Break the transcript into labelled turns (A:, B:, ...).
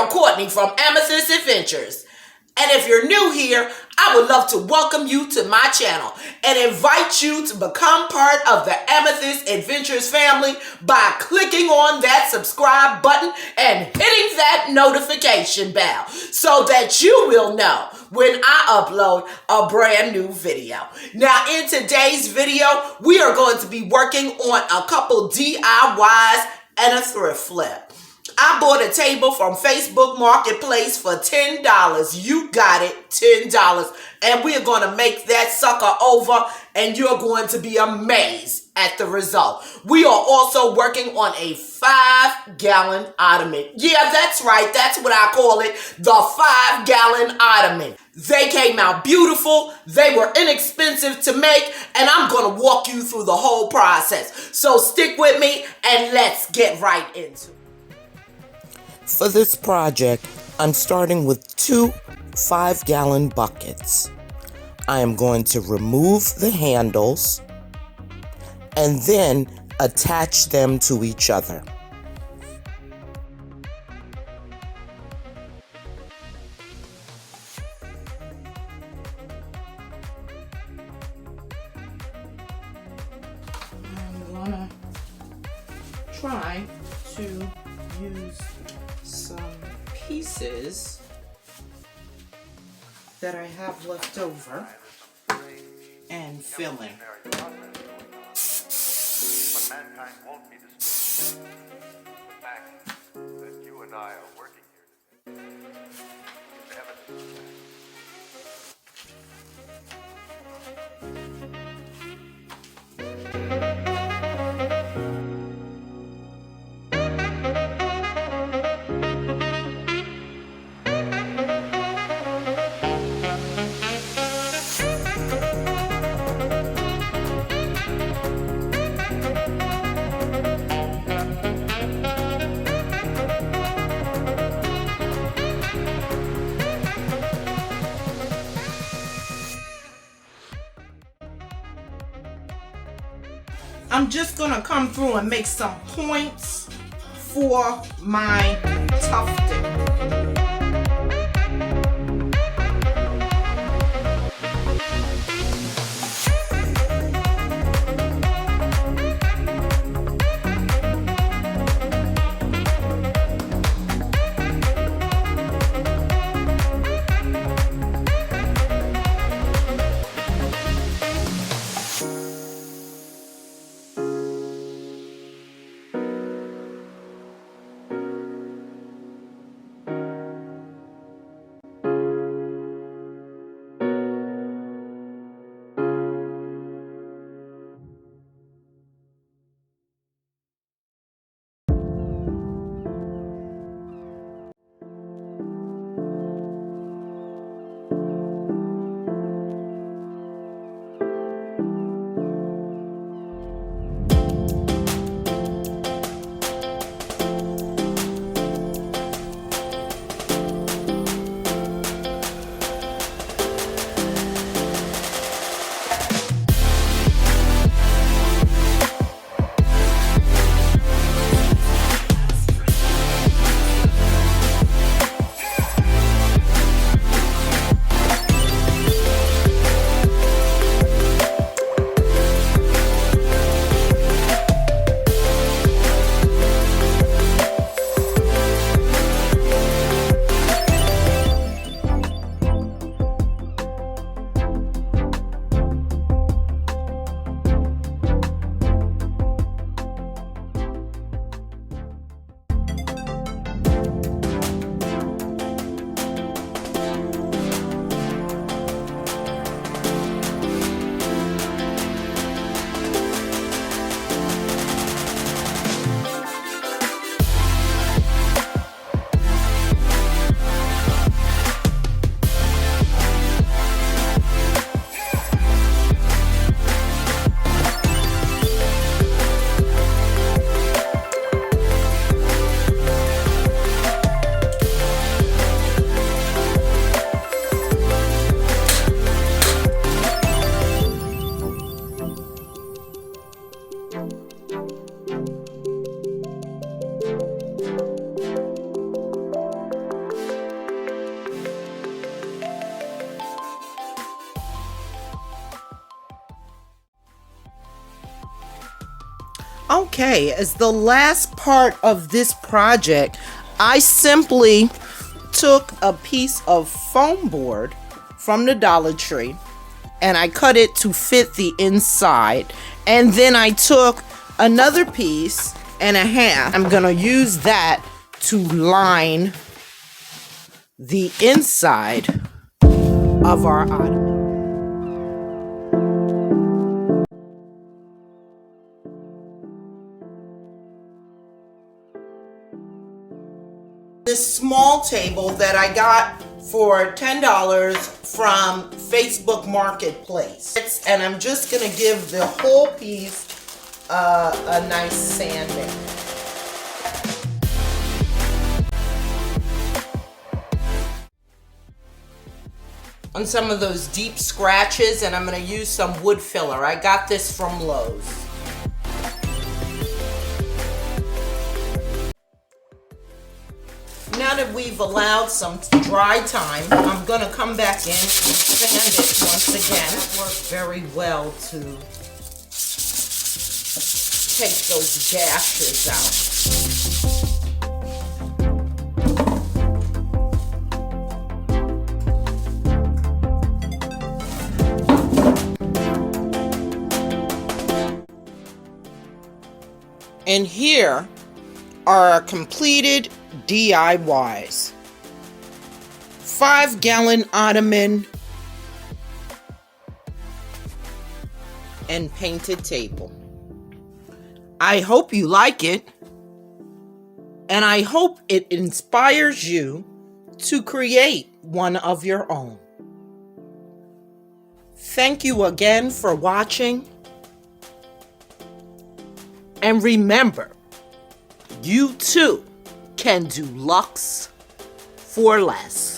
A: girl Courtney from Amethyst Adventures. And if you're new here, I would love to welcome you to my channel and invite you to become part of the Amethyst Adventures family by clicking on that subscribe button and hitting that notification bell so that you will know when I upload a brand new video. Now, in today's video, we are going to be working on a couple DIYs and a thrift flip. I bought a table from Facebook Marketplace for $10. You got it, $10. And we're going to make that sucker over, and you're going to be amazed at the result. We are also working on a 5-gallon ottoman. Yeah, that's right. That's what I call it, the 5-gallon ottoman. They came out beautiful. They were inexpensive to make, and I'm going to walk you through the whole process. So stick with me, and let's get right into it. For this project, I'm starting with 2 5-gallon buckets. I am going to remove the handles and then attach them to each other. I'm gonna try to use some pieces that I have left over and fill in.
B: But mankind won't be destroyed. The fact that you and I are working here today is evidence of that.
A: I'm just gonna come through and make some points for my tufting. Okay, as the last part of this project, I simply took a piece of foam board from the Dollar Tree and I cut it to fit the inside. And then I took another piece and a half. I'm gonna use that to line the inside of our ottoman. This small table that I got for $10 from Facebook Marketplace. And I'm just gonna give the whole piece a nice sanding. On some of those deep scratches, and I'm gonna use some wood filler. I got this from Lowe's. Now that we've allowed some dry time, I'm gonna come back in and sand it once again. It worked very well to take those gashes out. And here are our completed DIYs. 5-gallon ottoman and painted table. I hope you like it, and I hope it inspires you to create one of your own. Thank you again for watching, and remember, you too can do Lux for less.